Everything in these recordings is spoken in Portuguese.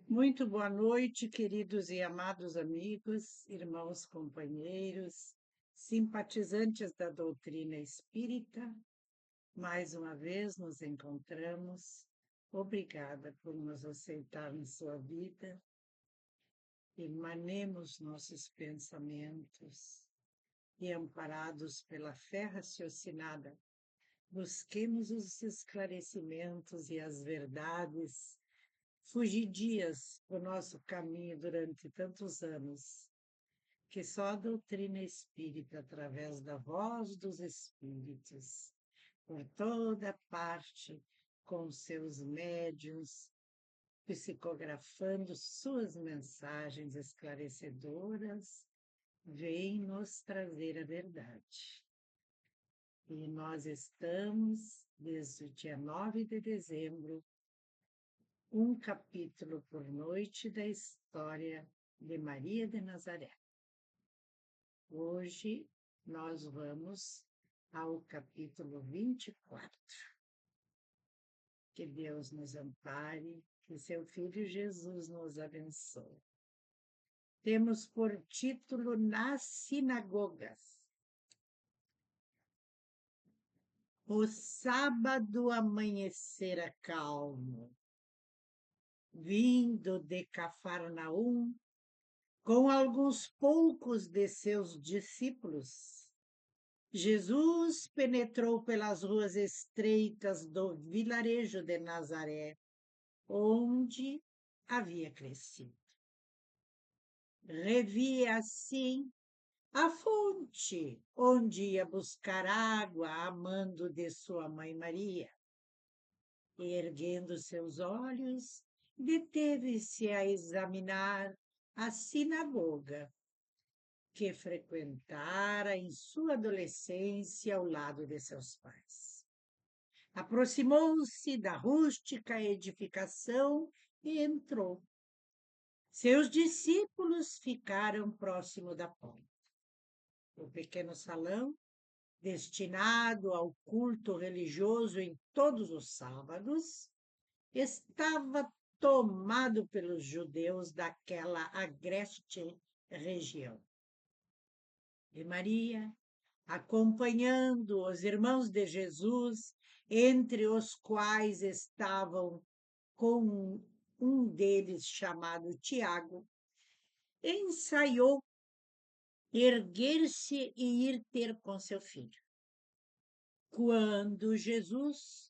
Muito boa noite, queridos e amados amigos, irmãos, companheiros, simpatizantes da doutrina espírita. Mais uma vez nos encontramos. Obrigada por nos aceitar em sua vida. Emanemos nossos pensamentos e, amparados pela fé raciocinada, busquemos os esclarecimentos e as verdades fugidias do nosso caminho durante tantos anos, que só a doutrina espírita, através da voz dos espíritos, por toda parte, com seus médiuns, psicografando suas mensagens esclarecedoras, vem nos trazer a verdade. E nós estamos, desde o dia 9 de dezembro, um capítulo por noite da história de Maria de Nazaré. Hoje nós vamos ao capítulo 24. Que Deus nos ampare, que seu Filho Jesus nos abençoe. Temos por título Nas Sinagogas. O sábado amanhecera calmo, vindo de Cafarnaum, com alguns poucos de seus discípulos, Jesus penetrou pelas ruas estreitas do vilarejo de Nazaré, onde havia crescido. Revia, assim, a fonte onde ia buscar água a mando de sua mãe Maria. E, erguendo seus olhos, deteve-se a examinar a sinagoga que frequentara em sua adolescência ao lado de seus pais. Aproximou-se da rústica edificação e entrou. Seus discípulos ficaram próximo da porta. O pequeno salão, destinado ao culto religioso em todos os sábados, estava tomado pelos judeus daquela agreste região. E Maria, acompanhando os irmãos de Jesus, entre os quais estavam com um deles chamado Tiago, ensaiou erguer-se e ir ter com seu filho. Quando Jesus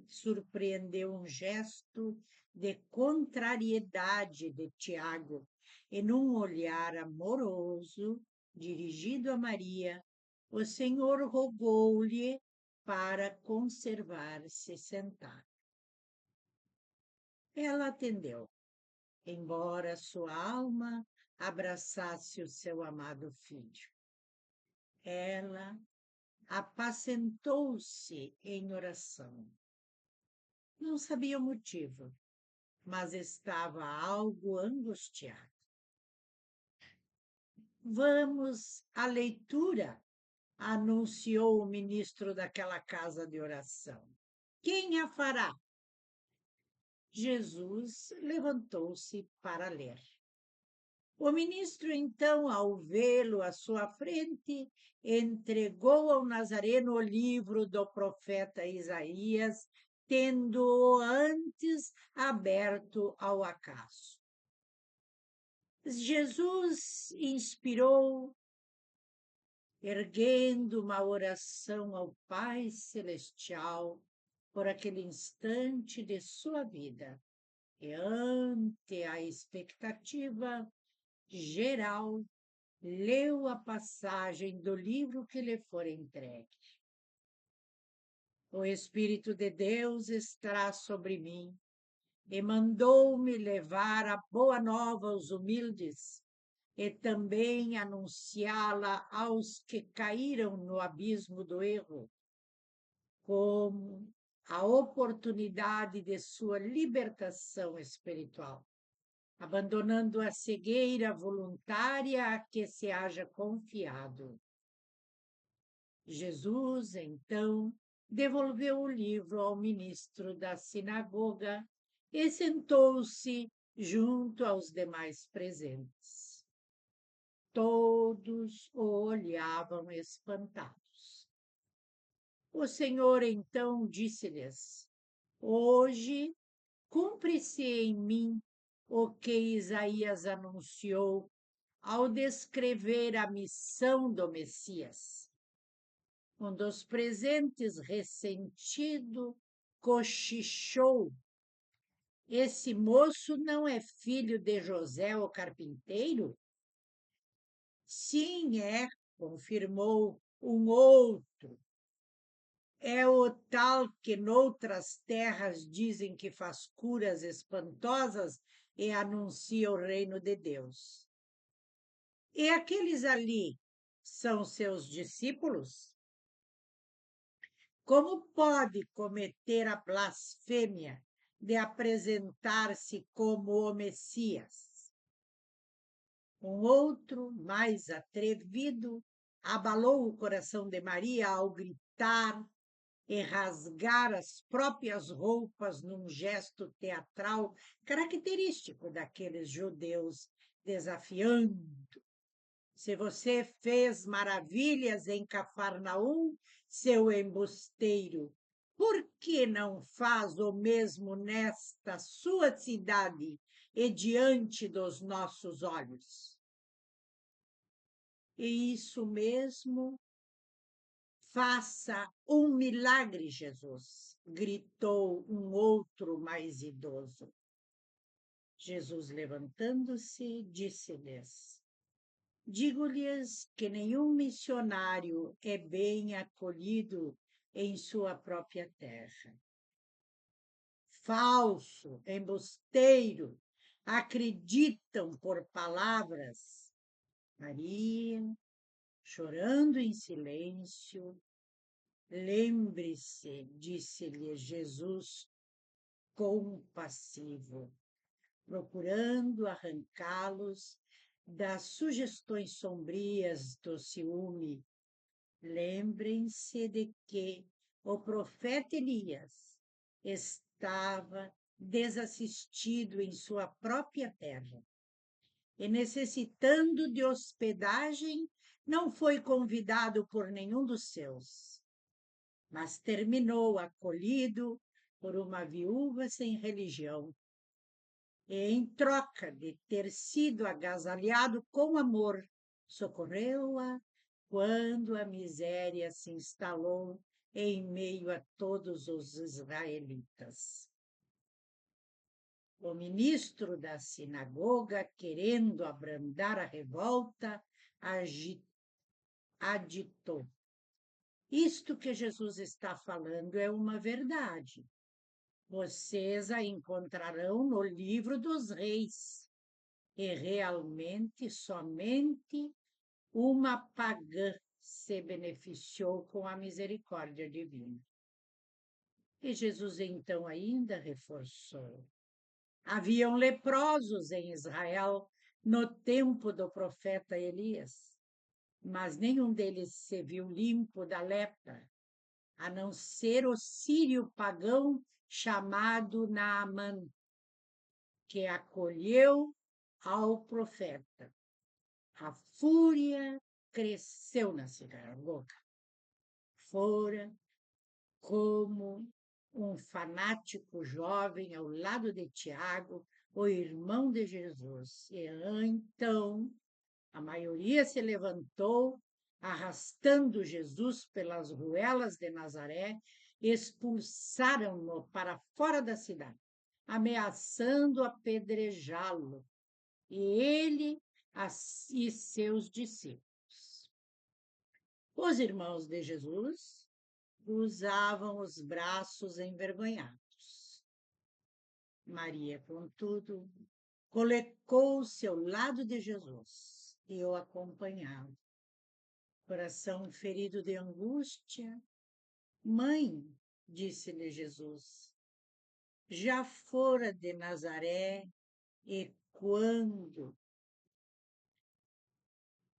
surpreendeu um gesto de contrariedade de Tiago e num olhar amoroso dirigido a Maria, o Senhor rogou-lhe para conservar-se sentada. Ela atendeu, embora sua alma abraçasse o seu amado filho. Ela apacentou-se em oração. Não sabia o motivo, mas estava algo angustiada. Vamos à leitura, anunciou o ministro daquela casa de oração. Quem a fará? Jesus levantou-se para ler. O ministro, então, ao vê-lo à sua frente, entregou ao Nazareno o livro do profeta Isaías, tendo-o antes aberto ao acaso. Jesus inspirou, erguendo uma oração ao Pai Celestial por aquele instante de sua vida, e ante a expectativa geral, leu a passagem do livro que lhe fora entregue. O Espírito de Deus está sobre mim e mandou-me levar a boa nova aos humildes e também anunciá-la aos que caíram no abismo do erro, como a oportunidade de sua libertação espiritual, abandonando a cegueira voluntária a que se haja confiado. Jesus, então, devolveu o livro ao ministro da sinagoga e sentou-se junto aos demais presentes. Todos o olhavam espantados. O Senhor então disse-lhes: Hoje cumpre-se em mim o que Isaías anunciou ao descrever a missão do Messias. Um dos presentes, ressentido, cochichou: Esse moço não é filho de José, o carpinteiro? Sim, é, confirmou um outro. É o tal que noutras terras dizem que faz curas espantosas e anuncia o reino de Deus. E aqueles ali são seus discípulos? Como pode cometer a blasfêmia de apresentar-se como o Messias? Um outro, mais atrevido, abalou o coração de Maria ao gritar e rasgar as próprias roupas num gesto teatral característico daqueles judeus, desafiando: Se você fez maravilhas em Cafarnaum, seu embusteiro, por que não faz o mesmo nesta sua cidade e diante dos nossos olhos? E isso mesmo, faça um milagre, Jesus, gritou um outro mais idoso. Jesus, levantando-se, disse-lhes: Digo-lhes que nenhum missionário é bem acolhido em sua própria terra. Falso, embusteiro, acreditam por palavras. Maria, chorando em silêncio, lembre-se, disse-lhe Jesus compassivo, procurando arrancá-los das sugestões sombrias do ciúme. Lembrem-se de que o profeta Elias estava desassistido em sua própria terra e, necessitando de hospedagem, não foi convidado por nenhum dos seus, mas terminou acolhido por uma viúva sem religião. E, em troca de ter sido agasalhado com amor, socorreu-a quando a miséria se instalou em meio a todos os israelitas. O ministro da sinagoga, querendo abrandar a revolta, aditou: Isto que Jesus está falando é uma verdade. Vocês a encontrarão no livro dos reis. E realmente somente uma pagã se beneficiou com a misericórdia divina. E Jesus então ainda reforçou: Haviam leprosos em Israel no tempo do profeta Elias, mas nenhum deles se viu limpo da lepra, a não ser o sírio pagão chamado Naamã, que acolheu ao profeta. A fúria cresceu na sinagoga. Fora como um fanático jovem ao lado de Tiago, o irmão de Jesus. E então a maioria se levantou, arrastando Jesus pelas ruelas de Nazaré, expulsaram-no para fora da cidade, ameaçando apedrejá-lo, e ele e seus discípulos. Os irmãos de Jesus cruzavam os braços envergonhados. Maria, contudo, colocou-se ao lado de Jesus e o acompanhava. Coração ferido de angústia, Mãe, disse-lhe Jesus, já fora de Nazaré e quando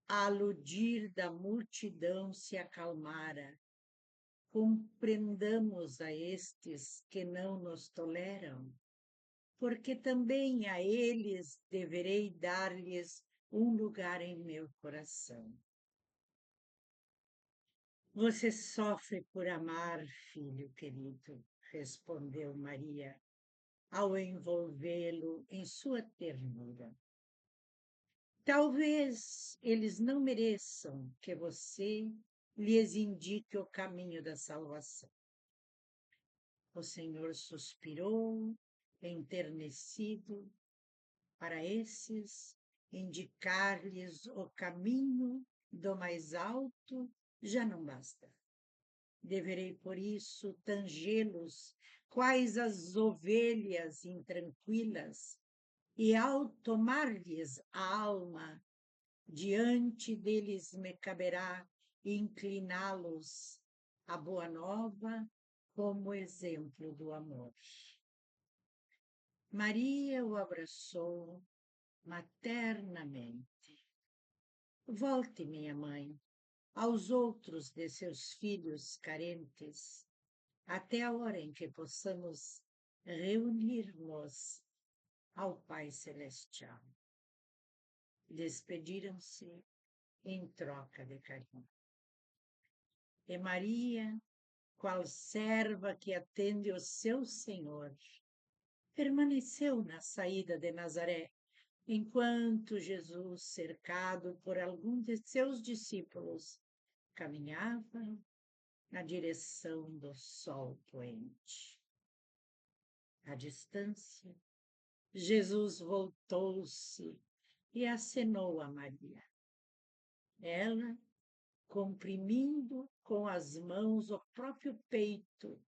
a aludir da multidão se acalmara, compreendamos a estes que não nos toleram. porque também a eles deverei dar-lhes um lugar em meu coração. Você sofre por amar, filho querido, respondeu Maria, ao envolvê-lo em sua ternura. Talvez eles não mereçam que você lhes indique o caminho da salvação. O Senhor suspirou, enternecido. Para esses, indicar-lhes o caminho do mais alto já não basta. Deverei, por isso, tangê-los, quais as ovelhas intranquilas, e ao tomar-lhes a alma, diante deles me caberá incliná-los à boa nova como exemplo do amor. Maria o abraçou maternamente. Volte, minha mãe, aos outros de seus filhos carentes, até a hora em que possamos reunir-nos ao Pai Celestial. Despediram-se em troca de carinho. E Maria, qual serva que atende o seu Senhor, permaneceu na saída de Nazaré, enquanto Jesus, cercado por algum de seus discípulos, caminhava na direção do sol poente. À distância, Jesus voltou-se e acenou a Maria. Ela, comprimindo com as mãos o próprio peito,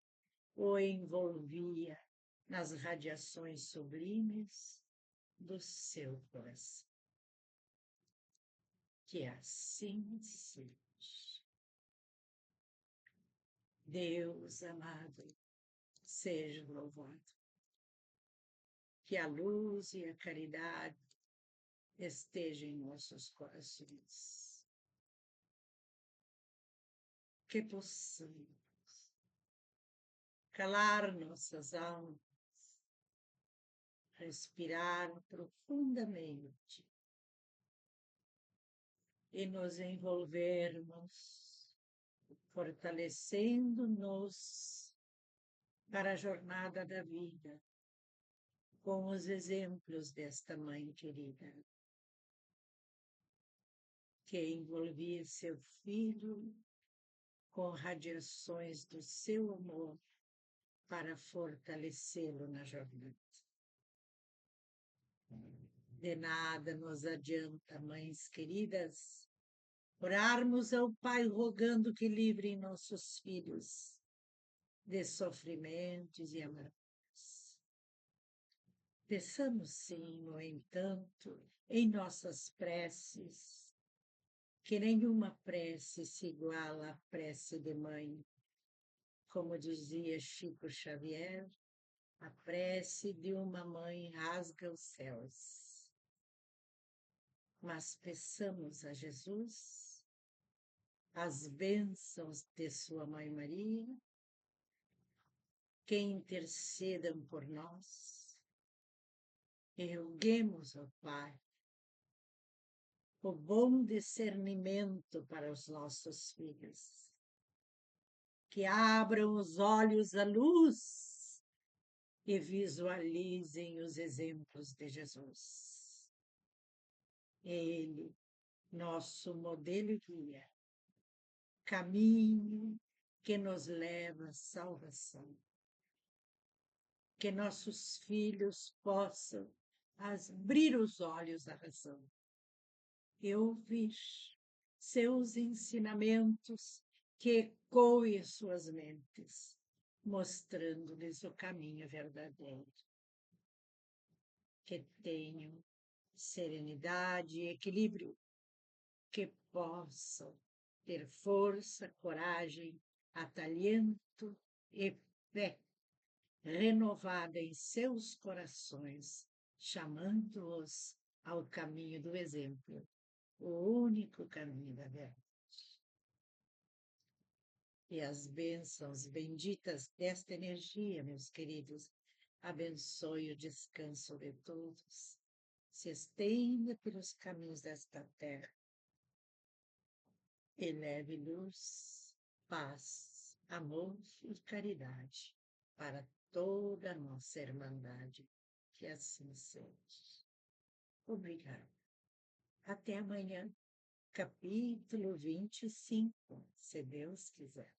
o envolvia nas radiações sublimes do seu coração. Que assim seja. Deus amado, seja louvado. Que a luz e a caridade estejam em nossos corações. Que possamos calar nossas almas, respirar profundamente e nos envolvermos, fortalecendo-nos para a jornada da vida, com os exemplos desta mãe querida, que envolvia seu filho com radiações do seu amor para fortalecê-lo na jornada. De nada nos adianta, mães queridas, orarmos ao Pai rogando que livre nossos filhos de sofrimentos e amarguras. Peçamos sim, no entanto, em nossas preces, que nenhuma prece se iguala à prece de mãe. Como dizia Chico Xavier, a prece de uma mãe rasga os céus. Mas peçamos a Jesus as bênçãos de sua Mãe Maria, que intercedam por nós, e roguemos ao Pai o bom discernimento para os nossos filhos, que abram os olhos à luz e visualizem os exemplos de Jesus. Ele, nosso modelo e guia, caminho que nos leva à salvação. Que nossos filhos possam abrir os olhos à razão e ouvir seus ensinamentos que ecoem suas mentes, mostrando-lhes o caminho verdadeiro. Que tenham serenidade e equilíbrio, que possam ter força, coragem, atalento e fé renovada em seus corações, chamando-os ao caminho do exemplo, o único caminho da verdade. E as bênçãos benditas desta energia, meus queridos, abençoe o descanso de todos, se estenda pelos caminhos desta terra, e leve luz, paz, amor e caridade para toda a nossa irmandade. Que assim seja. Obrigada. Até amanhã, capítulo 25, se Deus quiser.